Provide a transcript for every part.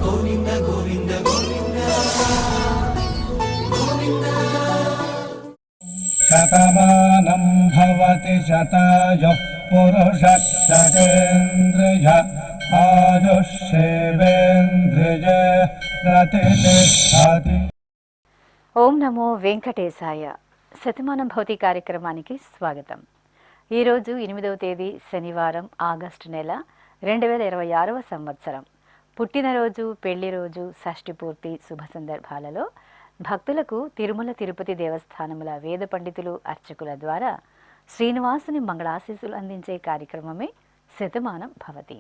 గోవింద గోవింద గోవింద గోవింద. శతమానం భవతి శతాయుః పురుషः శతేంద్రియ ఆయుష్యేవేంద్రియే ప్రతిష్ఠతి. ఓం నమో వెంకటేశాయ. శతమానం భవతి కార్యక్రమానికి స్వాగతం. ఈరోజు 8వ తేదీ శనివారం, ఆగస్టు నెల 2026వ సంవత్సరం. పుట్టినరోజు, పెళ్లి రోజు, షష్ఠి పూర్తి శుభ సందర్భాలలో భక్తులకు తిరుమల తిరుపతి దేవస్థానముల వేద పండితులు, అర్చకుల ద్వారా శ్రీనివాసుని మంగళాశీస్సులు అందించే కార్యక్రమమే శతమానం భవతి.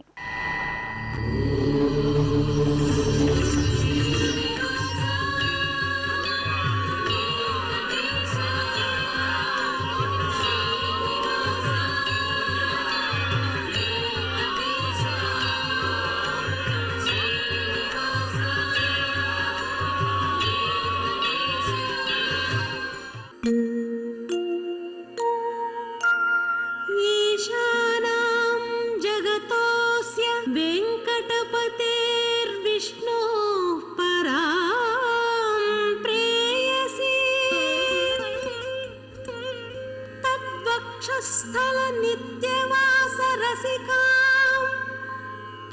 स्थल नित्यवास रसिका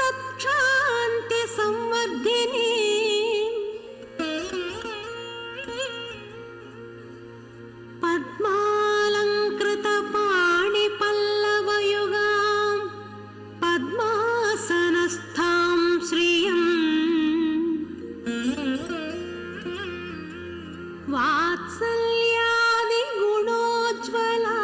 तत्क्षान्ति संवर्धिनी पद्मालंकृत पाणि पल्लवयुगां पद्मासनस्थां श्रियं वात्सल्यादि गुणोज्ज्वला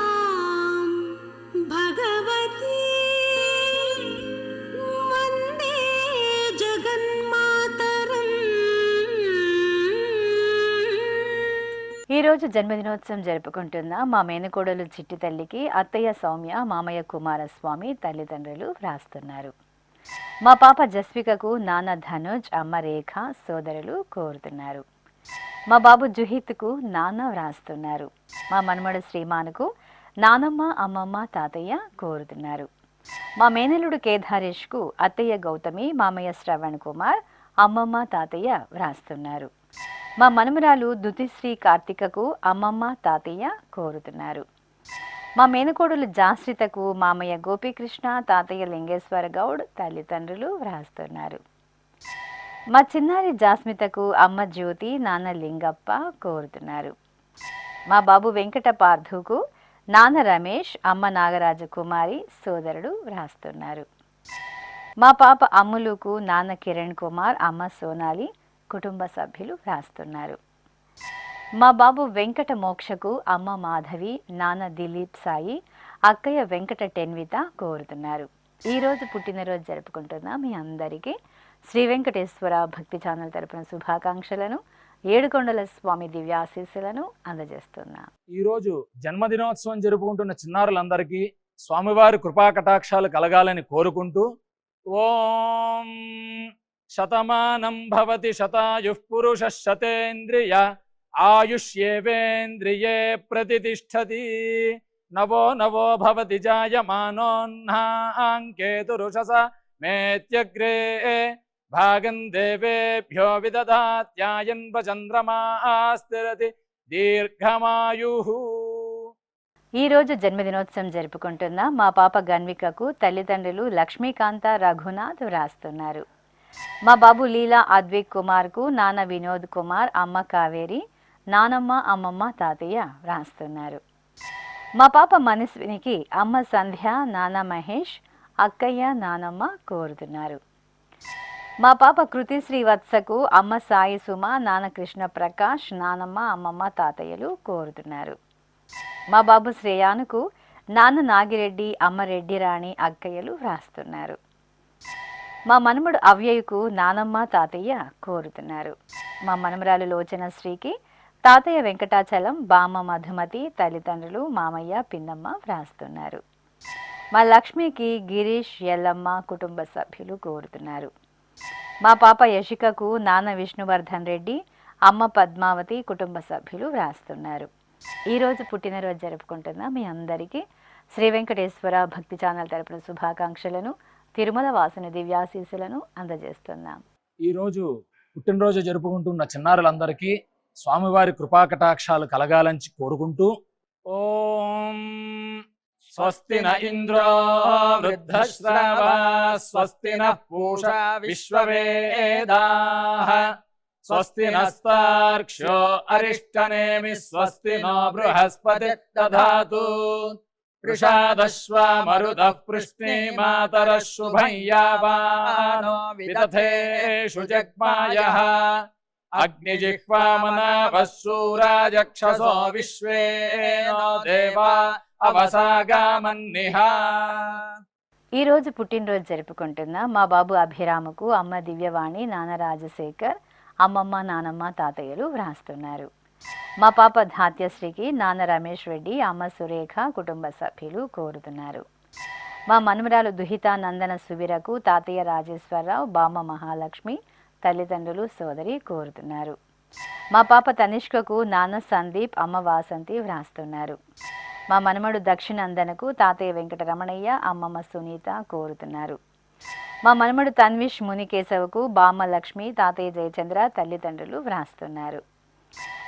ఈరోజు జన్మదినోత్సవం జరుపుకుంటున్న మా మేనకోడలు చిట్టి తల్లికి అత్తయ్య సౌమ్య, మామయ్య కుమారస్వామి తల్లిదండ్రులు వ్రాస్తున్నారు. మా పాప జస్వికకు నాన్న ధనుజ్, అమ్మ రేఖ సోదరులు కోరుతున్నారు. మా బాబు జుహిత్కు నాన్న వ్రాస్తున్నారు. మా మనమడు శ్రీమానుకు నానమ్మ, అమ్మమ్మ, తాతయ్య కోరుతున్నారు. మా మేనలుడు కేదారేష్కు అత్తయ్య గౌతమి, మామయ్య శ్రవణ్ కుమార్, అమ్మమ్మ, తాతయ్య వ్రాస్తున్నారు. మా మనుమరాలు దుతిశ్రీ కార్తికకు అమ్మమ్మ, తాతయ్య కోరుతున్నారు. మా మేనకోడులు జాశ్రితకు మామయ్య గోపీకృష్ణ, తాతయ్య లింగేశ్వర గౌడ్ తల్లిదండ్రులు వ్రాస్తున్నారు. మా చిన్నారి జాస్మితకు అమ్మ జ్యోతి, నాన్న లింగప్ప కోరుతున్నారు. మా బాబు వెంకట పార్థుకు నాన్న రమేష్, అమ్మ నాగరాజకుమారి సోదరుడు వ్రాస్తున్నారు. మా పాప అమ్ములుకు నాన్న కిరణ్ కుమార్, అమ్మ సోనాలి కుటుంబ సభ్యులు వ్రాస్తున్నారు. మా బాబు వెంకట మోక్షకు అమ్మ మాధవి, నాన్న దిలీప్ సాయి, అక్కయ్య వెంకట టెన్విత కోరుతున్నారు. ఈరోజు పుట్టినరోజు జరుపుకుంటున్న మీ అందరికీ శ్రీ వెంకటేశ్వర భక్తి ఛానల్ తరపున శుభాకాంక్షలను, ఏడుకొండల స్వామి దివ్యాశీస్సులను అందజేస్తున్నా. ఈరోజు జన్మదినోత్సవం జరుపుకుంటున్న చిన్నారులందరికీ స్వామివారి కృపా కటాక్షాలు కలగాలని కోరుకుంటూ ఓం శతమానం భవతి శతాయుః పురుషః శతేంద్రియ ఆయుష్యేవేంద్రియే ప్రతిష్ఠతి నవో నవో భవతి జాయమానోన్హాంకేతురుషస మేత్యగ్రే భాగం దేవేభ్యో విదదాత్యాయన్వ చంద్రమాస్థిరతి దీర్ఘమాయుః. ఈరోజు జన్మదినోత్సవం జరుపుకుంటున్న మా పాప గన్వికకు తల్లిదండ్రులు లక్ష్మీకాంత, రఘునాథ్ వ్రాస్తున్నారు. మా బాబు లీలా అద్విక్ కుమార్కు నాన్న వినోద్ కుమార్, అమ్మ కావేరి, నానమ్మ, అమ్మమ్మ, తాతయ్య వ్రాస్తున్నారు. మా పాప మనస్వినికి అమ్మ సంధ్య, నాన్న మహేష్, అక్కయ్య, నానమ్మ కోరుతున్నారు. మా పాప కృతి శ్రీవత్సకు అమ్మ సాయి సుమ, నాన్న కృష్ణ ప్రకాష్, నానమ్మ, అమ్మమ్మ, తాతయ్యలు కోరుతున్నారు. మా బాబు శ్రేయానుకు నాన్న నాగిరెడ్డి, అమ్మ రెడ్డి రాణి, అక్కయ్యలు వ్రాస్తున్నారు. మా మనముడు అవ్యయ్యకు నానమ్మ, తాతయ్య కోరుతున్నారు. మా మనమరాలు లోచన శ్రీకి తాతయ్య వెంకటాచలం, బామ్మ మధుమతి తల్లిదండ్రులు, మామయ్య, పిన్నమ్మ వ్రాస్తున్నారు. మా లక్ష్మికి గిరీష్, ఎల్లమ్మ కుటుంబ సభ్యులు కోరుతున్నారు. మా పాప యశికకు నాన్న విష్ణువర్ధన్ రెడ్డి, అమ్మ పద్మావతి కుటుంబ సభ్యులు వ్రాస్తున్నారు. ఈరోజు పుట్టినరోజు జరుపుకుంటున్న మీ అందరికీ శ్రీ వెంకటేశ్వర భక్తి ఛానల్ తరపున శుభాకాంక్షలను, తిరుమల వాసుని దివ్యాశీస్సులను అందజేస్తున్నాం. ఈరోజు పుట్టినరోజు జరుపుకుంటున్న చిన్నారులందరికీ స్వామివారి కృపాకటాక్షాలు కలగాలని కోరుకుంటూ ఓం స్వస్తి న ఇంద్రో వృద్ధశ్రవా స్వస్తి న పూషా విశ్వవేదాః స్వస్తి నస్తార్క్ష్యో అరిష్టనేమి స్వస్తి నో బృహస్పతి దధాతు వృషాదశ్వా మరుతః పృష్ణీమాతరః శుభం యావానో విదథేషు జగ్మాయః అగ్నిజిహ్వామనాభः శూరాజక్షసో విశ్వేనో దేవా అవసాగామన్నిహ. ఈరోజు పుట్టినరోజు జరుపుకుంటున్న మా బాబు అభిరాముకు అమ్మ దివ్యవాణి, నాన్న రాజశేఖర్, అమ్మమ్మ, నానమ్మ, తాతయ్యలు వ్రాస్తున్నారు. మా పాప ధాత్యశ్రీకి నాన్న రమేష్ రెడ్డి, అమ్మ సురేఖ, కుటుంబ సభ్యులు కోరుతున్నారు. మా మనుమరాలు దుహిత నందన సుబిరకు తాతయ్య రాజేశ్వరరావు, బామ్మ మహాలక్ష్మి, తల్లిదండ్రులు, సోదరి కోరుతున్నారు. మా పాప తనిష్కకు నాన్న సందీప్, అమ్మ వాసంతి వ్రాస్తున్నారు. మా మనమడు దక్షిణందనకు తాతయ్య వెంకటరమణయ్య, అమ్మమ్మ సునీత కోరుతున్నారు. మా మనమడు తన్విష్ మునికేశవకు బామ్మ లక్ష్మి, తాతయ్య జయచంద్ర, తల్లిదండ్రులు వ్రాస్తున్నారు.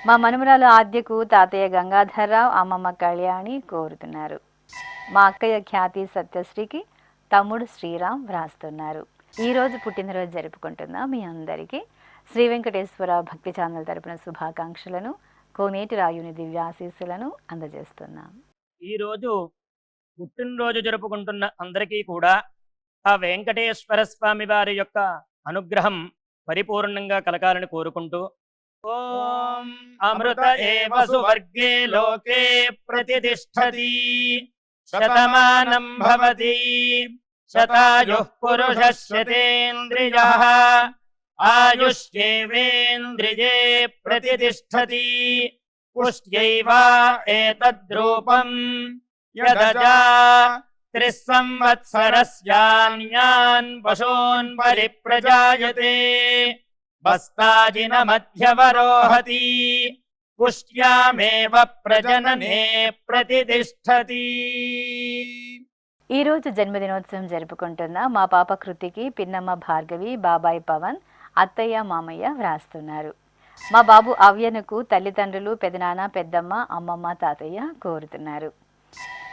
మా మనుమరాలు ఆద్యకు తాతయ్య గంగాధర్రావు, అమ్మమ్మ కళ్యాణి కోరుతున్నారు. మా అక్కయ్య ఖ్యాతి సత్యశ్రీకి తమ్ముడు శ్రీరామ్ వ్రాస్తున్నారు. ఈరోజు పుట్టినరోజు జరుపుకుంటున్న మీ అందరికీ శ్రీ వెంకటేశ్వర భక్తి ఛానల్ తరపున శుభాకాంక్షలను, కోనేటి రాయుని దివ్యాశీస్సులను అందజేస్తున్నాం. ఈరోజు పుట్టినరోజు జరుపుకుంటున్న అందరికీ కూడా ఆ వెంకటేశ్వర స్వామి వారి యొక్క అనుగ్రహం పరిపూర్ణంగా కలగాలని కోరుకుంటూ ఓం అమృత ఏవ సువర్గే లోకే ప్రతిష్ఠతి శతమానం భవతి శతాయుః పురుషः శతేంద్రియః ఆయుష్యేవేంద్రియే ప్రతిష్ఠతి పుష్ట్యైవ ఏతద్రూపం యదజా త్రిస్సంవత్సరస్యాన్యాన్ పశూన్ పరిప్రజాయతే బస్తాజిన మధ్యవరోహతి పుష్ట్యామేవ ప్రజననే ప్రతిష్ఠతి. ఈరోజు జన్మదినోత్సవం జరుపుకుంటున్న మా పాప కృతికి పిన్నమ్మ భార్గవి, బాబాయ్ పవన్, అత్తయ్య, మామయ్య వ్రాస్తున్నారు. మా బాబు అవ్యనుకు తల్లిదండ్రులు, పెదనాన్న, పెద్దమ్మ, అమ్మమ్మ, తాతయ్య కోరుతున్నారు.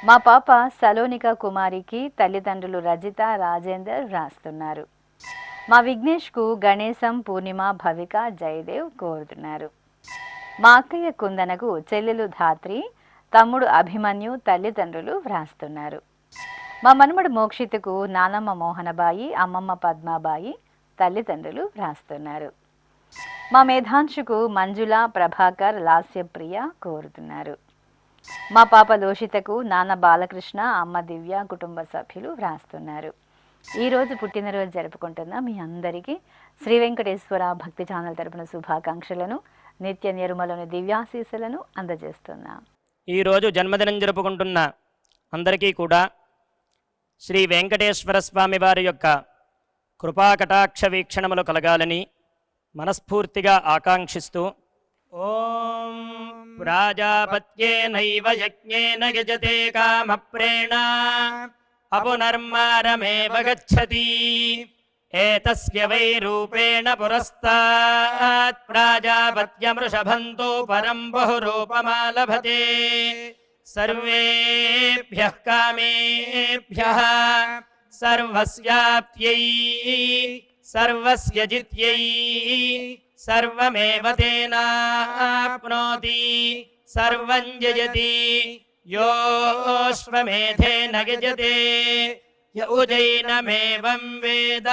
మా పాప సలోనిక కుమారికి తల్లిదండ్రులు రజిత, రాజేందర్ వ్రాస్తున్నారు. మా విఘ్నేష్కు గణేశం, పూర్ణిమ, భవిక, జయదేవ్ కోరుతున్నారు. మా అక్కయ్య కుందనకు చెల్లెలు ధాత్రి, తమ్ముడు అభిమన్యు, తల్లిదండ్రులు వ్రాస్తున్నారు. మా మనుమడు మోక్షితకు నానమ్మ మోహనబాయి, అమ్మమ్మ పద్మాబాయి, తల్లిదండ్రులు వ్రాస్తున్నారు. మా మేధాంశుకు మంజుల, ప్రభాకర్, లాస్యప్రియ కోరుతున్నారు. మా పాప లోషితకు నాన్న బాలకృష్ణ, అమ్మ దివ్య, కుటుంబ సభ్యులు వ్రాస్తున్నారు. ఈరోజు పుట్టినరోజు జరుపుకుంటున్న మీ అందరికీ శ్రీ వెంకటేశ్వర భక్తి ఛానల్ తరపున శుభాకాంక్షలను, నిత్య నిర్మలోని దివ్యాశీస్సులను అందజేస్తున్నాం. ఈరోజు జన్మదినం జరుపుకుంటున్న అందరికీ కూడా శ్రీ వెంకటేశ్వర స్వామి వారి యొక్క కృపాకటాక్ష వీక్షణములు కలగాలని మనస్ఫూర్తిగా ఆకాంక్షిస్తూ ఓం ప్రాజాపత్యేనైవ యజ్ఞేన యజతే కామప్రేణ అపునర్మారమేవ గచ్చతి ఏతస్య వై రూపేణ పురస్తాత్ ప్రాజాపత్యమృషభంతో పరం బహురూపమాలభతే సర్వేభ్యః కామేభ్యః సర్వస్యాప్త్యై సర్వస్య జిత్యై సర్వమేవ తేనాప్నోతి సర్వం జయతి యోశ్వమేధేన గజతే యౌజైనమేవం వేద.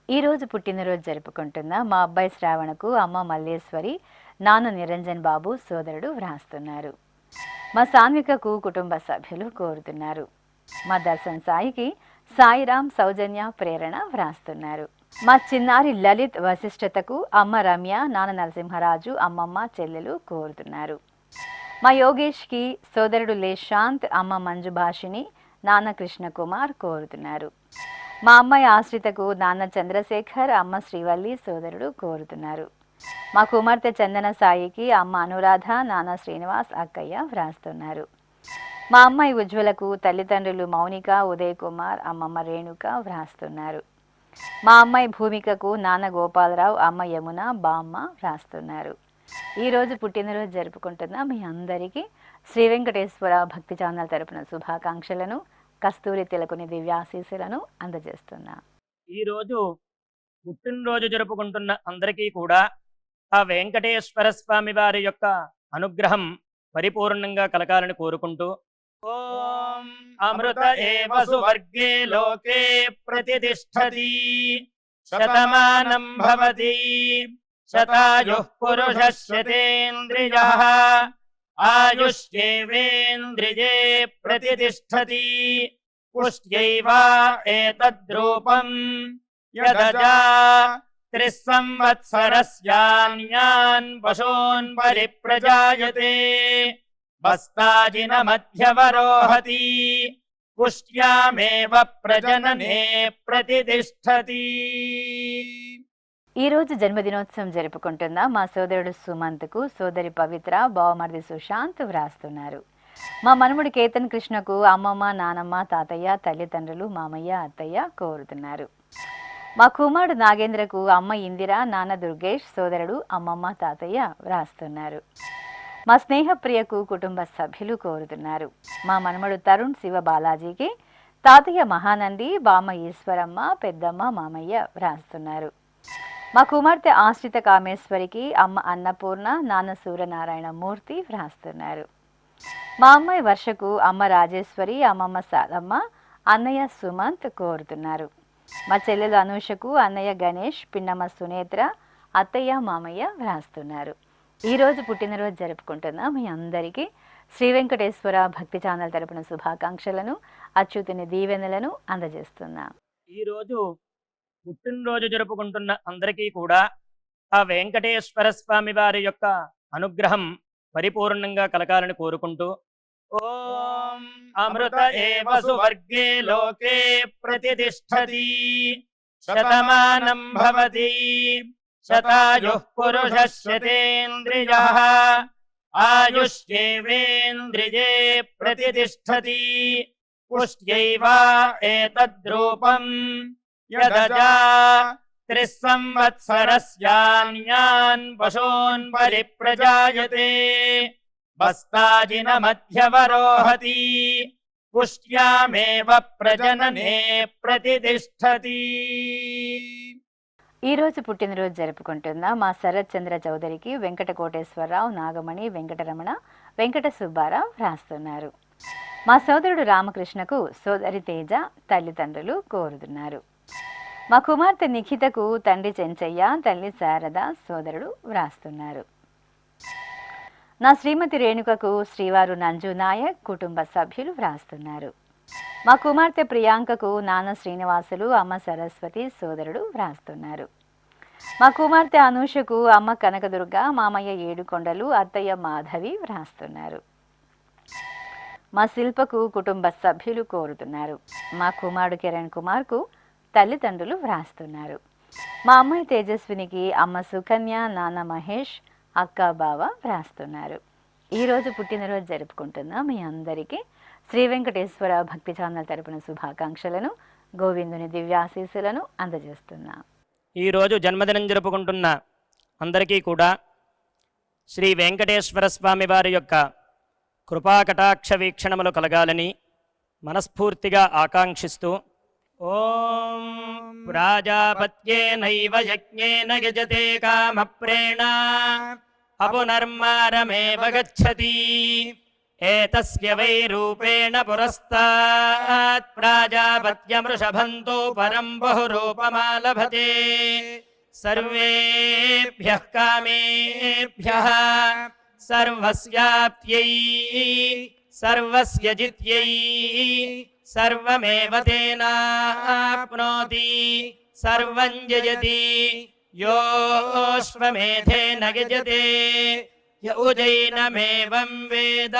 ఈరోజు పుట్టినరోజు జరుపుకుంటున్న మా అబ్బాయి శ్రావణకు అమ్మ మల్లేశ్వరి, నాన్న నిరంజన్ బాబు, సోదరుడు వ్రాస్తున్నారు. మా సాన్వికకు కుటుంబ సభ్యులు కోరుతున్నారు. మా దర్శన్ సాయికి సాయిరామ్, సౌజన్య, ప్రేరణ వ్రాస్తున్నారు. మా చిన్నారి లలిత్ వశిష్ఠతకు అమ్మ రమ్య, నాన్న నరసింహరాజు, అమ్మమ్మ, చెల్లెలు కోరుతున్నారు. మా యోగేష్కి సోదరుడు లేశాంత్, అమ్మ మంజుభాషిని, నాన్న కృష్ణకుమార్ కోరుతున్నారు. మా అమ్మాయి ఆశ్రితకు నాన్న చంద్రశేఖర్, అమ్మ శ్రీవల్లి, సోదరుడు కోరుతున్నారు. మా కుమార్తె చందన సాయికి అమ్మ అనురాధ, నాన్న శ్రీనివాస్, అక్కయ్య వ్రాస్తున్నారు. మా అమ్మాయి ఉజ్వలకు తల్లిదండ్రులు మౌనిక, ఉదయ్ కుమార్, అమ్మమ్మ రేణుక వ్రాస్తున్నారు. మా అమ్మాయి భూమికకు నాన్న గోపాలరావు, అమ్మ యమున, బామ్మ వ్రాస్తున్నారు. ఈరోజు పుట్టినరోజు జరుపుకుంటున్న మీ అందరికీ శ్రీ వెంకటేశ్వర భక్తి ఛానల్ తరపున శుభాకాంక్షలను, కస్తూరి తిలకుని దివ్యాశీస్సులను అందజేస్తున్నా. ఈరోజు పుట్టినరోజు జరుపుకుంటున్న అందరికీ కూడా ఆ వెంకటేశ్వర స్వామి వారి యొక్క అనుగ్రహం పరిపూర్ణంగా కలగాలని కోరుకుంటూ, ఓం అమృత ఏవ సువర్గే లోకే ప్రతిష్టతి శతమానం భవతి శతాయుః పురుషः శతేంద్రియః ఆయుష్యేవేంద్రియే ప్రతిష్టతి పుష్ట్యైవ ఏతద్రూపం యదజా త్రిస్సంవత్సరస్యాన్యాన్ పశూన్ పరిప్రజాయతే బస్తాజిన మధ్యవరోహతి పుష్ట్యామేవ ప్రజననే ప్రతిష్టతి. ఈరోజు జన్మదినోత్సవం జరుపుకుంటున్న మా సోదరుడు సుమంత్కు సోదరి పవిత్ర, బావమరిది సుశాంత్ వ్రాస్తున్నారు. మా మనముడు కేతన్ కృష్ణకు అమ్మమ్మ, నానమ్మ, తాతయ్య, తల్లిదండ్రులు, మామయ్య, అత్తయ్య కోరుతున్నారు. మా కుమారుడు నాగేంద్రకు అమ్మ ఇందిర, నాన్న దుర్గేష్, సోదరుడు, అమ్మమ్మ, తాతయ్య వ్రాస్తున్నారు. మా స్నేహప్రియకు కుటుంబ సభ్యులు కోరుతున్నారు. మా మనమడు తరుణ్ శివ బాలాజీకి తాతయ్య మహానంది, బామ్మ ఈశ్వరమ్మ, పెద్దమ్మ, మామయ్య వ్రాస్తున్నారు. మా కుమార్తె ఆశ్రిత కామేశ్వరికి అమ్మ అన్నపూర్ణ, నాన్న సూర్యనారాయణ మూర్తి వ్రాస్తున్నారు. మా అమ్మాయి వర్షకు అమ్మ రాజేశ్వరి, అమ్మమ్మ సాదమ్మ, అన్నయ్య సుమంత్ కోరుతున్నారు. మా చెల్లెలు అనూషకు అన్నయ్య గణేష్, పిన్నమ్మ సునేత్ర, అత్తయ్య, మామయ్య వ్రాస్తున్నారు. ఈరోజు పుట్టినరోజు జరుపుకుంటున్న మీ అందరికీ శ్రీ వెంకటేశ్వర భక్తి ఛానల్ తరపున శుభాకాంక్షలను, అచ్యుతుని దీవెనలను అందజేస్తున్నా. ఈరోజు పుట్టినరోజు జరుపుకుంటున్న అందరికీ కూడా ఆ వెంకటేశ్వర స్వామి వారి యొక్క అనుగ్రహం పరిపూర్ణంగా కలగాలని కోరుకుంటూ, ఓం అమృత ఏవ సువర్గే లోకే ప్రతిష్టతి శతమానం భవతి శతాయుః పురుషः శతేంద్రియః ఆయుష్యేవేంద్రియే ప్రతిష్టతి పుష్ట్యైవ ఏతద్రూపం యదజా త్రిస్సంవత్సరస్యాన్యాన్ పశూన్ పరిప్రజాయతే బస్తాజిన మధ్యవరోహతి పుష్ట్యామేవ ప్రజననే ప్రతిష్టతి. ఈరోజు పుట్టినరోజు జరుపుకుంటున్న మా శరత్ చంద్ర చౌదరికి వెంకట కోటేశ్వరరావు, నాగమణి, వెంకటరమణ, వెంకట సుబ్బారావు వ్రాస్తున్నారు. మా సోదరుడు రామకృష్ణకు సోదరి తేజ, తల్లిదండ్రులు కోరుతున్నారు. మా కుమార్తె నిఖితకు తండ్రి చెంచయ్య, తల్లి శారద, సోదరుడు వ్రాస్తున్నారు. నా శ్రీమతి రేణుకకు శ్రీవారు నంజు నాయక్, కుటుంబ సభ్యులు వ్రాస్తున్నారు. మా కుమార్తె ప్రియాంకకు నాన్న శ్రీనివాసులు, అమ్మ సరస్వతి, సోదరుడు వ్రాస్తున్నారు. మా కుమార్తె అనూషకు అమ్మ కనకదుర్గ, మామయ్య ఏడుకొండలు, అత్తయ్య మాధవి వ్రాస్తున్నారు. మా శిల్పకు కుటుంబ సభ్యులు కోరుతున్నారు. మా కుమారుడు కిరణ్ కుమార్కు తల్లిదండ్రులు వ్రాస్తున్నారు. మా అమ్మాయి తేజస్వినికి అమ్మ సుకన్య, నాన్న మహేష్, అక్క, బావ వ్రాస్తున్నారు. ఈరోజు పుట్టినరోజు జరుపుకుంటున్న మీ అందరికీ శ్రీ వెంకటేశ్వర భక్తి ఛానల్ తరపున శుభాకాంక్షలను, గోవిందుని దివ్యాశీస్సులను అందజేస్తున్నా. ఈరోజు జన్మదినం జరుపుకుంటున్న అందరికీ కూడా శ్రీ వెంకటేశ్వర స్వామి వారి యొక్క కృపాకటాక్ష వీక్షణములు కలగాలని మనస్ఫూర్తిగా ఆకాంక్షిస్తూ, ఓం ప్రాజాపత్యేనైవ యజ్ఞేన యజతే కామప్రేణ అపునర్మారమేవ గచ్చతి ఏతస్య వై రూపేణ పురస్తాత్ ప్రాజాపత్యమృషభంతో పరం బహురూపమాలభతే సర్వేభ్యః కామేభ్యః సర్వస్యాప్త్యై సర్వస్య జిత్యై సర్వమేవ తేనాప్నోతి సర్వం జయతి యోశ్వమేధేన యజతే యౌజైనమేవం వేద.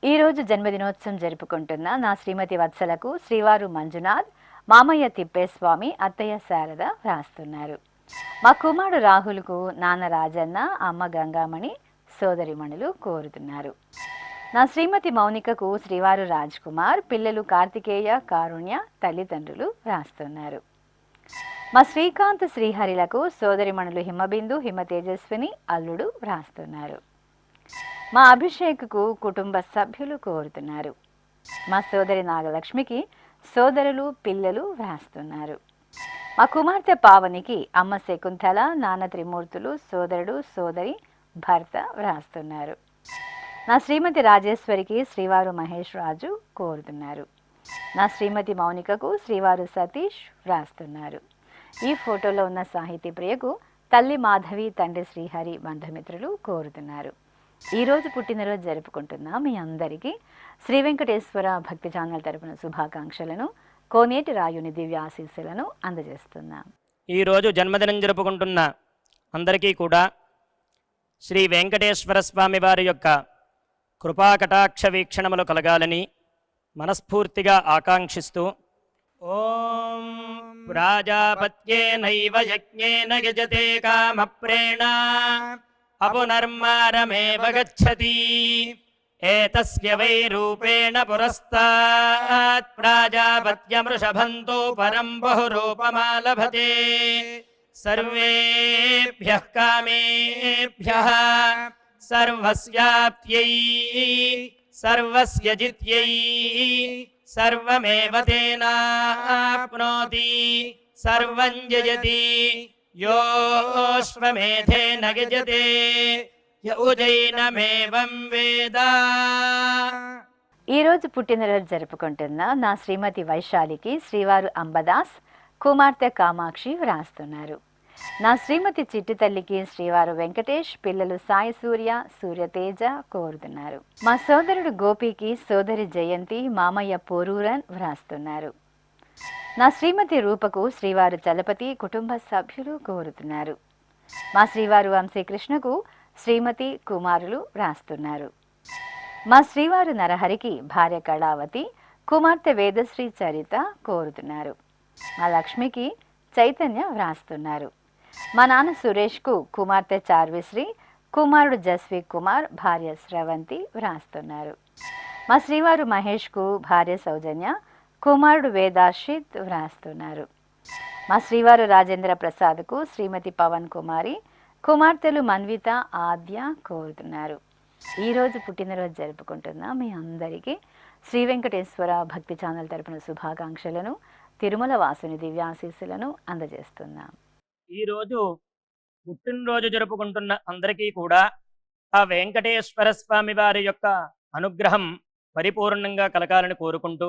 ఈరోజు జన్మదినోత్సవం జరుపుకుంటున్న నా శ్రీమతి వత్సలకు శ్రీవారు మంజునాథ్, మామయ్య తిప్పేస్వామి, అత్తయ్య శారద వ్రాస్తున్నారు. మా కుమారుడు రాహుల్కు నాన్న రాజన్న, అమ్మ గంగామణి, సోదరిమణులు కోరుతున్నారు. నా శ్రీమతి మౌనికకు శ్రీవారు రాజ్ కుమార్, పిల్లలు కార్తికేయ, కారుణ్య, తల్లిదండ్రులు రాస్తున్నారు. మా శ్రీకాంత్ శ్రీహరిలకు సోదరిమణులు హిమబిందు, హిమ తేజస్విని, అల్లుడు వ్రాస్తున్నారు. మా అభిషేక్కు కుటుంబ సభ్యులు కోరుతున్నారు. మా సోదరి నాగలక్ష్మికి సోదరులు, పిల్లలు వ్రాస్తున్నారు. మా కుమార్తె పావనికి అమ్మ శకుంతల, నాన్న త్రిమూర్తులు, సోదరుడు, సోదరి, భర్త వ్రాస్తున్నారు. నా శ్రీమతి రాజేశ్వరికి శ్రీవారు మహేష్ రాజు కోరుతున్నారు. నా శ్రీమతి మౌనికకు శ్రీవారు సతీష్ వ్రాస్తున్నారు. ఈ ఫోటోలో ఉన్న సాహితీ ప్రియకు తల్లి మాధవి, తండ్రి శ్రీహరి, బంధుమిత్రులు కోరుతున్నారు. ఈరోజు పుట్టినరోజు జరుపుకుంటున్న మీ అందరికీ శ్రీ వెంకటేశ్వర భక్తి ఛానల్ తరపున శుభాకాంక్షలను, కోనేటి రాయుని దివ్య ఆశీస్సులను అందజేస్తున్నాం. ఈరోజు జన్మదినం జరుపుకుంటున్న అందరికీ కూడా శ్రీ వెంకటేశ్వర స్వామి వారి యొక్క కృపాకటాక్ష వీక్షణములు కలగాలని మనస్ఫూర్తిగా ఆకాంక్షిస్తూ ఓం ప్రాజాపత్యేనైవ యజ్ఞేన యజతే కామప్రేణ అపునర్మారమేవ గచ్చతి ఏతస్య వై రూపేణ పురస్తాత్ ప్రాజాపత్యమృషభంతో పరం బహురూపమాలభతే సర్వేభ్యః కామేభ్యః సర్వస్యాప్త్యై సర్వస్య జిత్యై సర్వమేవ తేనాప్నోతి సర్వం జయతి యోశ్వమేధేన యజతే యౌజైనమేవం వేద. ఈరోజు పుట్టినరోజు జరుపుకుంటున్న నా శ్రీమతి వైశాలికి శ్రీవారు అంబదాస్, కుమార్తె కామాక్షి వ్రాస్తున్నారు. నా శ్రీమతి చిట్టి తల్లికి శ్రీవారు వెంకటేష్, పిల్లలు సాయి సూర్య, సూర్యతేజ కోరుతున్నారు. మా సోదరుడు గోపికి సోదరి జయంతి, మామయ్య పోరూరన్ వ్రాస్తున్నారు. నా శ్రీమతి రూపకు శ్రీవారు చలపతి, కుటుంబ సభ్యులు కోరుతున్నారు. మా శ్రీవారు వంశీకృష్ణకు శ్రీమతి, కుమారులు వ్రాస్తున్నారు. మా శ్రీవారు నరహరికి భార్య కళావతి, కుమార్తె వేదశ్రీ చరిత కోరుతున్నారు. మా లక్ష్మికి చైతన్య వ్రాస్తున్నారు. మా నాన్న సురేష్కు కుమార్తె చార్విశ్రీ, కుమారుడు జస్వి కుమార్, భార్య స్రవంతి వ్రాస్తున్నారు. మా శ్రీవారు మహేష్కు భార్య సౌజన్య, కుమారుడు వేదాశ్రిత్ వ్రాస్తున్నారు. మా శ్రీవారు రాజేంద్ర ప్రసాద్కు శ్రీమతి పవన్ కుమారి, కుమార్తెలు మన్విత, ఆద్య కోరుతున్నారు. ఈరోజు పుట్టినరోజు జరుపుకుంటున్న మీ అందరికీ శ్రీ వెంకటేశ్వర భక్తి ఛానల్ తరపున శుభాకాంక్షలను, తిరుమల వాసుని దివ్యాశీస్సులను అందజేస్తున్నాం. ఈరోజు పుట్టినరోజు జరుపుకుంటున్న అందరికీ కూడా ఆ వెంకటేశ్వర స్వామి వారి యొక్క అనుగ్రహం పరిపూర్ణంగా కలగాలని కోరుకుంటూ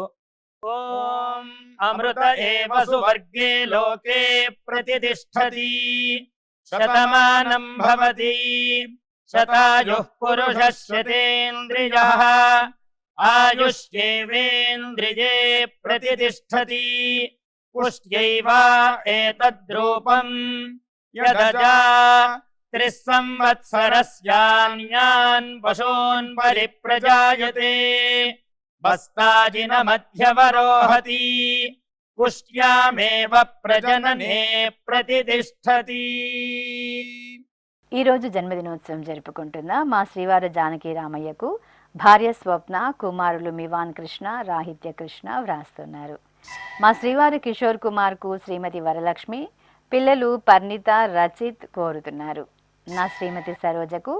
ఓం అమృత ఏవ సువర్గే లోకే ప్రతిష్ఠతి శతమానం భవతి శతాయుః పురుషः శతేంద్రియః ఆయుష్యేవేంద్రియే ప్రతిష్ఠతి పుష్ట్యైవ ఏతద్రూపం యదజా త్రిస్సంవత్సరస్యాన్యాన్ పశూన్ పరిప్రజాయతే బస్తాజిన మధ్యవరోహతి పుష్ట్యామేవ ప్రజననే ప్రతిష్ఠతి. ఈరోజు జన్మదినోత్సవం జరుపుకుంటున్న మా శ్రీవారు జానకి రామయ్యకు భార్య స్వప్న, కుమారులు మివాన్ కృష్ణ, రాహిత్య కృష్ణ వ్రాస్తున్నారు. మా శ్రీవారు కిషోర్ కుమార్కు శ్రీమతి వరలక్ష్మి, పిల్లలు పర్ణిత, రచిత్ కోరుతున్నారు. నా శ్రీమతి సరోజకు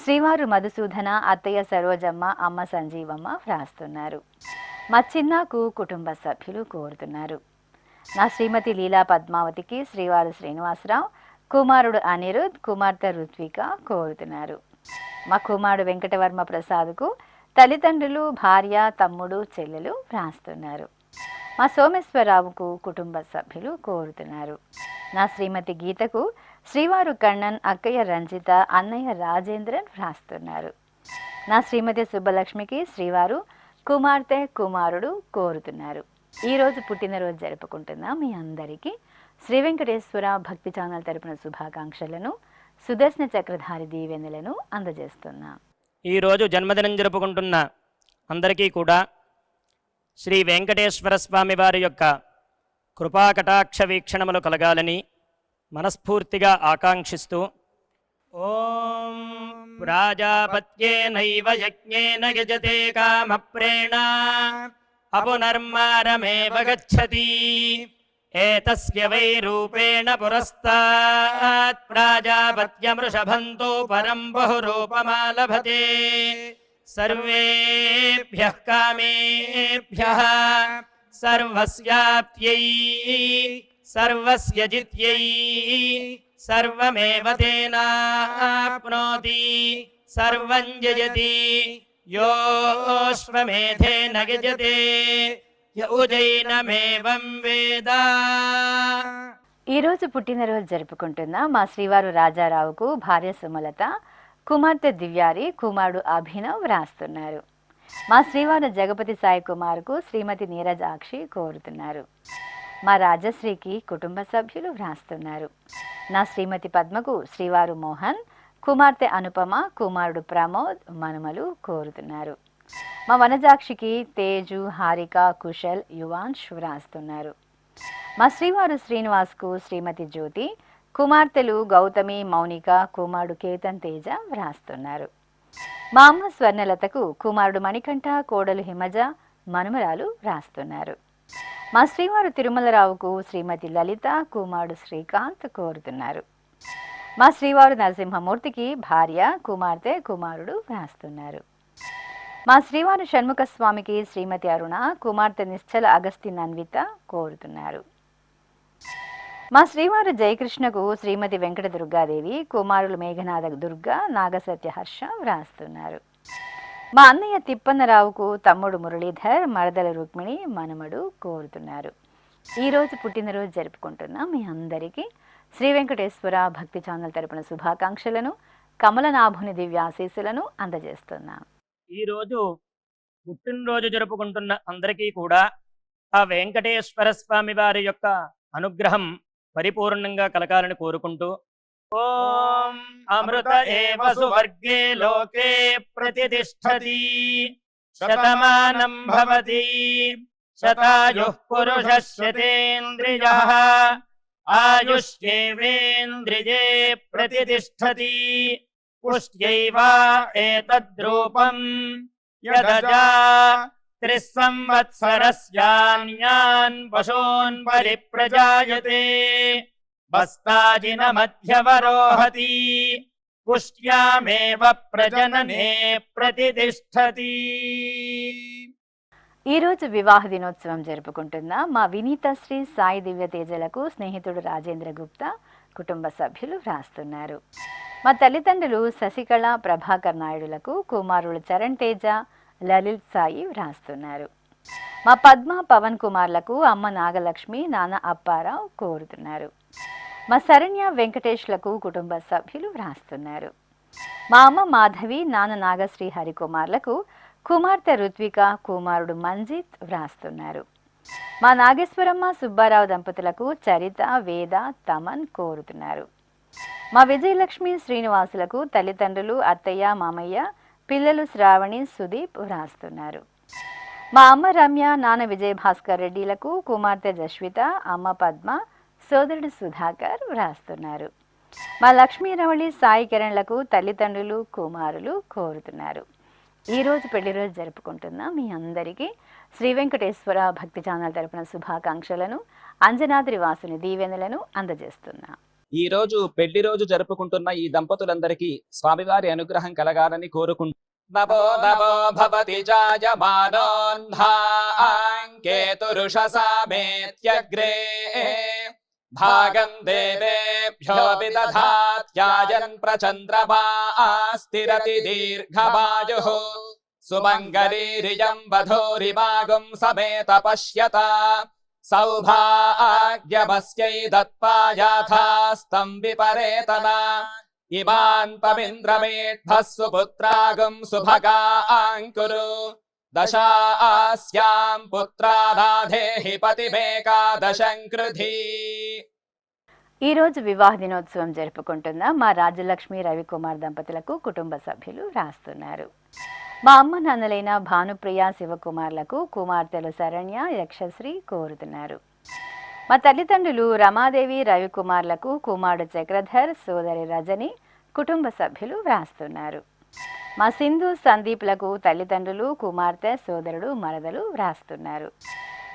శ్రీవారు మధుసూదన, అత్తయ్య సరోజమ్మ, అమ్మ సంజీవమ్మ వ్రాస్తున్నారు. మా చిన్నాకు కుటుంబ సభ్యులు కోరుతున్నారు. నా శ్రీమతి లీలా పద్మావతికి శ్రీవారు శ్రీనివాసరావు, కుమారుడు అనిరుద్, కుమార్తె రుత్విక కోరుతున్నారు. మా కుమారుడు వెంకటవర్మ ప్రసాద్కు తల్లిదండ్రులు, భార్య, తమ్ముడు, చెల్లెలు వ్రాస్తున్నారు. మా సోమేశ్వరరావుకు కుటుంబ సభ్యులు కోరుతున్నారు. నా శ్రీమతి గీతకు శ్రీవారు కണ്ണన్, అక్కయ్య రంజిత, అన్నయ్య రాజేంద్రన్ వ్రాస్తున్నారు. నా శ్రీమతి సుబ్బలక్ష్మికి శ్రీవారు కుమార్తె, కుమారుడు కోరుతున్నారు. ఈరోజు పుట్టినరోజు జరుపుకుంటున్న మీ అందరికీ శ్రీ వెంకటేశ్వర భక్తి ఛానల్ తరపున శుభాకాంక్షలను, సుదర్శన చక్రధారి దీవెనలను అందజేస్తున్నాం. ఈరోజు జన్మదినం జరుపుకుంటున్న అందరికీ కూడా శ్రీ వెంకటేశ్వర స్వామి వారి యొక్క కృపాకటాక్ష వీక్షణములు కలగాలని మనస్ఫూర్తిగా ఆకాంక్షిస్తూ ఓం प्राजापत्येनैव यज्ञेन यजते कामप्रेणा अपुनर्मारमेव गच्छति एतस्य वै रूपेण पुरस्तात् प्राजापत्यमृषभन्तो परं बहुरूपमालभते सर्वेभ्यः कामेभ्यः सर्वस्याप्त्यै सर्वस्य जित्यै सर्वमेव तेनाप्नोति सर्वं जयति योऽश्वमेधेन यजते य उजैनमेवं వేద. ఈరోజు పుట్టినరోజు జరుపుకుంటున్న మా శ్రీవారు రాజారావుకు భార్య సుమలత, కుమార్తె దివ్యారి, కుమారుడు అభినవ్ రాస్తున్నారు. మా శ్రీవారు జగపతి సాయి కుమార్కు శ్రీమతి నీరజాక్షి కోరుతున్నారు. మా రాజశ్రీకి కుటుంబ సభ్యులు వ్రాస్తున్నారు. నా శ్రీమతి పద్మకు శ్రీవారు మోహన్, కుమార్తె అనుపమ, కుమారుడు ప్రమోద్, మనుమలు కోరుతున్నారు. మా వనజాక్షికి తేజు, హారిక, కుశల్, యువాన్ష్ వ్రాస్తున్నారు. మా శ్రీవారు శ్రీనివాస్కు శ్రీమతి జ్యోతి, కుమార్తెలు గౌతమి, మౌనిక, కుమారుడు కేతన్ తేజ వ్రాస్తున్నారు. మా అమ్మ స్వర్ణలతకు కుమారుడు మణికంఠ, కోడలు హిమజ, మనుమరాలు వ్రాస్తున్నారు. మా శ్రీవారు తిరుమలరావుకు శ్రీమతి లలిత, కుమారుడు శ్రీకాంత్ కోరుతున్నారు. మా శ్రీవారు నరసింహమూర్తికి భార్య, కుమార్తె, కుమారుడు వ్రాస్తున్నారు. మా శ్రీవారు షణ్ముఖ స్వామికి శ్రీమతి అరుణ, కుమార్తె నిశ్చల అగస్తిన్ అన్విత కోరుతున్నారు. మా శ్రీవారు జయకృష్ణకు శ్రీమతి వెంకట దుర్గాదేవి, కుమారులు మేఘనాథ దుర్గా, నాగసత్య హర్ష వ్రాస్తున్నారు. మా అన్నయ్య తిప్పన్నరావుకు తమ్ముడు మురళీధర్, మరదల రుక్మిణి, మనుమడు కోరుతున్నారు. ఈరోజు పుట్టినరోజు జరుపుకుంటున్న మీ అందరికీ శ్రీ వెంకటేశ్వర భక్తి ఛానల్ తరపున శుభాకాంక్షలను, కమలనాభుని దివ్యాశీస్సులను అందజేస్తున్నాం. ఈరోజు పుట్టినరోజు జరుపుకుంటున్న అందరికీ కూడా ఆ వెంకటేశ్వర స్వామి వారి యొక్క అనుగ్రహం పరిపూర్ణంగా కలగాలని కోరుకుంటూ ఓం అమృత ఏవ సువర్గే లోకే ప్రతిష్ఠతి శతమానం భవతి శతాయుః పురుషः శతేంద్రియః ఆయుష్యేవేంద్రియే ప్రతిష్ఠతి పుష్ట్యైవ ఏతద్రూపం యదజా త్రిస్సంవత్సరస్యాన్యాన్ పశూన్ పరిప్రజాయతే బస్తాజిన మధ్యవరోహతి పుష్ట్యామేవ ప్రజననే ప్రతిష్ఠతి. ఈరోజు వివాహ దినోత్సవం జరుపుకుంటున్న మా వినీత శ్రీ సాయి దివ్య తేజలకు స్నేహితుడు రాజేంద్ర గుప్తా కుటుంబ సభ్యులు వ్రాస్తున్నారు. మా తల్లిదండ్రులు శశికళ, ప్రభాకర్ నాయుడులకు కుమారులు చరణ్ తేజ, లలిత్ సాయి వ్రాస్తున్నారు. మా పద్మ, పవన్ కుమార్లకు అమ్మ నాగలక్ష్మి, నాన్న అప్పారావు కోరుతున్నారు. మా శరణ్య, వెంకటేష్లకు కుటుంబ సభ్యులు వ్రాస్తున్నారు. మా అమ్మ మాధవి, నాన్న నాగశ్రీ హరికుమార్లకు కుమార్తె రుత్విక, కుమారుడు మంజిత్ వ్రాస్తున్నారు. మా నాగేశ్వరమ్మ, సుబ్బారావు దంపతులకు చరిత, వేద, తమన్ కోరుతున్నారు. మా విజయలక్ష్మి, శ్రీనివాసులకు తల్లిదండ్రులు, అత్తయ్య, మామయ్య, పిల్లలు శ్రావణి, సుదీప్ వ్రాస్తున్నారు. మా అమ్మ రమ్య, నాన్న విజయభాస్కర్ రెడ్డిలకు కుమార్తె జస్విత, అమ్మ పద్మ, సోదరుడు సుధాకర్ వ్రాస్తున్నారు. మా లక్ష్మీరమణి, సాయి కిరణ్లకు తల్లిదండ్రులు, కుమారులు కోరుతున్నారు. ఈరోజు పెళ్లిరోజు జరుపుకుంటున్న మీ అందరికీ శ్రీ వెంకటేశ్వర భక్తి ఛానల్ తరపున శుభాకాంక్షలను, అంజనాద్రి వాసుని దీవెనలను అందజేస్తున్నా. ఈ రోజు పెళ్లి రోజు జరుపుకుంటున్న ఈ దంపతులందరికీ స్వామివారి అనుగ్రహం కలగాలని కోరుకుంటున్నాను. నమో నమో భవతి జాయమానోన్ధాంకేతురుషసామేత్యగ్రే భాగం దేవేభ్యో విదధాత్యాయన్ ప్రచంద్రమాస్తిరతి దీర్ఘమాయుః సుమంగళీరియం వధూరిమాగం సమేత పశ్యత సౌభాగ్యమస్యై దత్పాయాథాస్తం విపరేతన ఇమాన్ పవింద్రమేఢ్భః సుపుత్రాగం సుభగాంకురు దశాస్యాం పుత్రానాధేహి పతిమేకాదశం కృధి. ఈరోజు వివాహ దినోత్సవం జరుపుకుంటున్న మా రాజలక్ష్మి, రవికుమార్ దంపతులకు కుటుంబ సభ్యులు రాస్తున్నారు. మా అమ్మ నాన్నలైన భానుప్రియ, శివకుమార్లకు కుమార్తెలు శరణ్య, యక్షశ్రీ కోరుతున్నారు. మా తల్లిదండ్రులు రమాదేవి, రవికుమార్లకు కుమారుడు చక్రధర్, సోదరి రజని, కుటుంబ సభ్యులు వ్రాస్తున్నారు. మా సింధు సందీప్లకు తల్లిదండ్రులు, కుమార్తె, సోదరుడు, మరదలు వ్రాస్తున్నారు.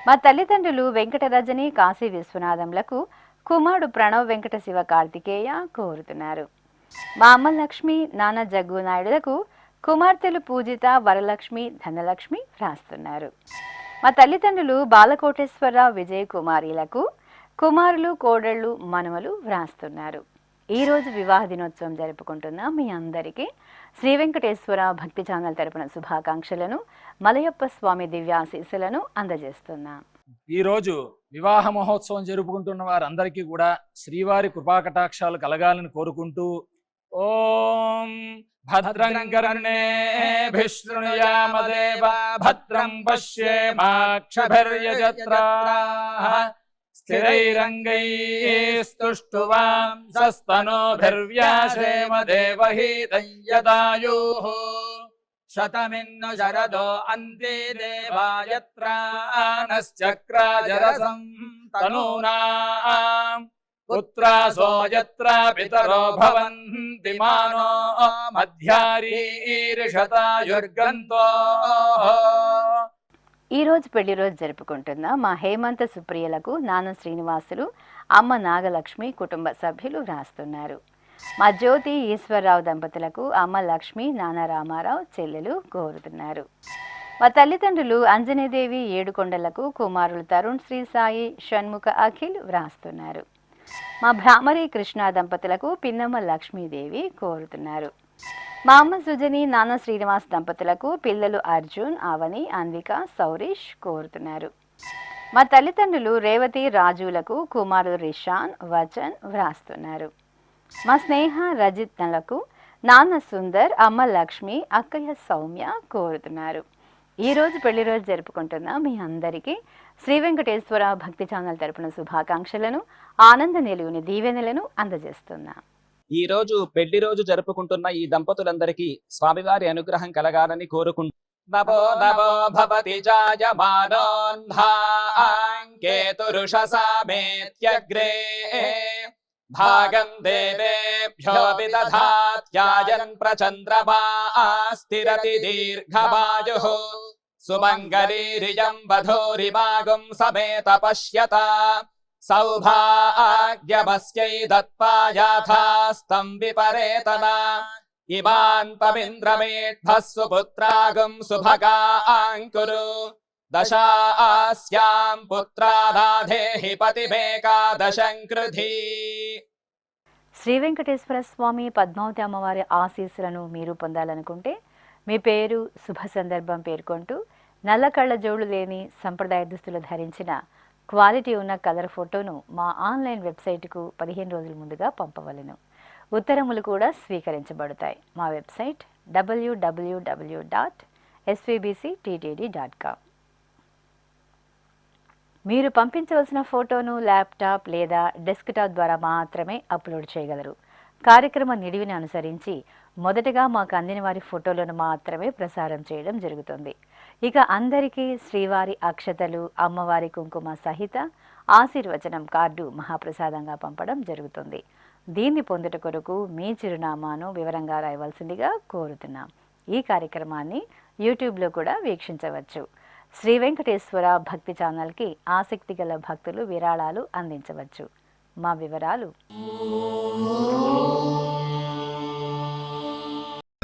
మా తల్లిదండ్రులు వెంకటరజని, కాశీ విశ్వనాథంలకు కుమారుడు ప్రణవ్ వెంకట శివ కార్తికేయ కోరుతున్నారు. మా అమ్మ లక్ష్మి, నాన్న జగ్గు నాయుడులకు కుమార్తెలు పూజిత, వరలక్ష్మి, ధనలక్ష్మి వ్రాస్తున్నారు. మా తల్లిదండ్రులు బాలకోటేశ్వరరావు, విజయ్ కుమారీలకు కుమారులు, కోడళ్ళు, మనుమలు వ్రాస్తున్నారు. ఈరోజు వివాహ దినోత్సవం జరుపుకుంటున్న మీ అందరికీ శ్రీ వెంకటేశ్వర భక్తి ఛానల్ తరపున శుభాకాంక్షలను, మలయప్ప స్వామి దివ్యాశీస్సులను అందజేస్తున్నాం. ఈరోజు వివాహ మహోత్సవం జరుపుకుంటున్న వారందరికీ కూడా శ్రీవారి కృపాకటాక్షాలు కలగాలని కోరుకుంటూ ఓం భద్రం కర్ణేభిః శృణుయామదేవ భద్రం పశ్యేమాక్షభిర్యజత్రాః స్థిరైరంగైస్తుష్టువాంసస్తనోభిర్వ్యాసేమ దేవహీతం యదాయుః శతమిన్ను శరదో అంతే దేవాయత్రానశ్చక్రాజరసం తనూనాం పుత్రాసో యత్ర పితరో భవంతి మానో మధ్యారీర్షతాయుర్గంతో. ఈరోజు పెళ్లి రోజు జరుపుకుంటున్న మా హేమంత సుప్రియలకు నాన్న శ్రీనివాసులు, అమ్మ నాగలక్ష్మి కుటుంబ సభ్యులు వ్రాస్తున్నారు. మా జ్యోతి ఈశ్వరరావు దంపతులకు అమ్మ లక్ష్మి, నాన్న రామారావు, చెల్లెలు కోరుతున్నారు. మా తల్లిదండ్రులు అంజనీదేవి ఏడుకొండలకు కుమారులు తరుణ్, శ్రీ సాయి, షణ్ముఖ, అఖిల్ వ్రాస్తున్నారు. మా భ్రామరి కృష్ణ దంపతులకు పిన్నమ్మ లక్ష్మీదేవి కోరుతున్నారు. మా అమ్మ సుజని, నాన్న శ్రీనివాస్ దంపతులకు పిల్లలు అర్జున్, అవని, అన్విక, సౌరీష్ కోరుతున్నారు. మా తల్లిదండ్రులు రేవతి, రాజులకు కుమారులు రిషాన్, వచన్ వ్రాస్తున్నారు. మా స్నేహ రజిత్నలకు నాన్న సుందర్, అమ్మ లక్ష్మి, అక్కయ్య సౌమ్య కోరుతున్నారు. ఈరోజు పెళ్లి రోజు జరుపుకుంటున్న మీ అందరికీ శ్రీ వెంకటేశ్వర భక్తి ఛానల్ తరపున శుభాకాంక్షలను, ఆనంద నిలువుని దీవెనలను అందజేస్తున్నాం. ఈ రోజు పెళ్లి రోజు జరుపుకుంటున్న ఈ దంపతులందరికీ స్వామివారి అనుగ్రహం కలగాలని కోరుకుంటూ నభో నభో భవతి జాయమానోన్ధాంకేతురుషసామేత్యగ్రే భాగం దేవేభ్యో విదధాత్యాయన్ ప్రచంద్రమా స్థిరతి దీర్ఘమాయుః సుమంగళీరియం వధూరిమాగుం సమేత పశ్యత సౌభాగ్యమస్యై దత్పాయాథాస్తం విపరేతనా ఇమాన్ పవింద్రమేఢ్భః సుపుత్రాగుం సుభగాంకురు దశాస్యాం పుత్రాదాధేహి పతిమేకాదశం కృధి. శ్రీ వెంకటేశ్వర స్వామి, పద్మావతి అమ్మవారి ఆశీస్సులను మీరు పొందాలనుకుంటే మీ పేరు, శుభ సందర్భం పేర్కొంటూ నల్ల కళ్ళ జోడు లేని సంప్రదాయ దుస్తులు ధరించిన క్వాలిటీ ఉన్న కలర్ ఫోటోను మా ఆన్లైన్ వెబ్సైట్కు 15 రోజుల ముందుగా పంపవలను. ఉత్తరములు కూడా స్వీకరించబడతాయి. మా వెబ్సైట్ www.svbcttd.com. మీరు పంపించవలసిన ఫోటోను ల్యాప్టాప్ లేదా డెస్క్టాప్ ద్వారా మాత్రమే అప్లోడ్ చేయగలరు. కార్యక్రమ నిడివిని అనుసరించి మొదటగా మాకు అందిన వారి ఫోటోలను మాత్రమే ప్రసారం చేయడం జరుగుతుంది. ఇక అందరికీ శ్రీవారి అక్షతలు, అమ్మవారి కుంకుమ సహిత ఆశీర్వచనం కార్డు మహాప్రసాదంగా పంపడం జరుగుతుంది. దీన్ని పొందుట కొరకు మీ చిరునామాను వివరంగా రాయవలసిందిగా కోరుతున్నాం. ఈ కార్యక్రమాన్ని యూట్యూబ్లో కూడా వీక్షించవచ్చు. శ్రీ వెంకటేశ్వర భక్తి ఛానల్కి ఆసక్తి గల భక్తులు విరాళాలు అందించవచ్చు. మా వివరాలు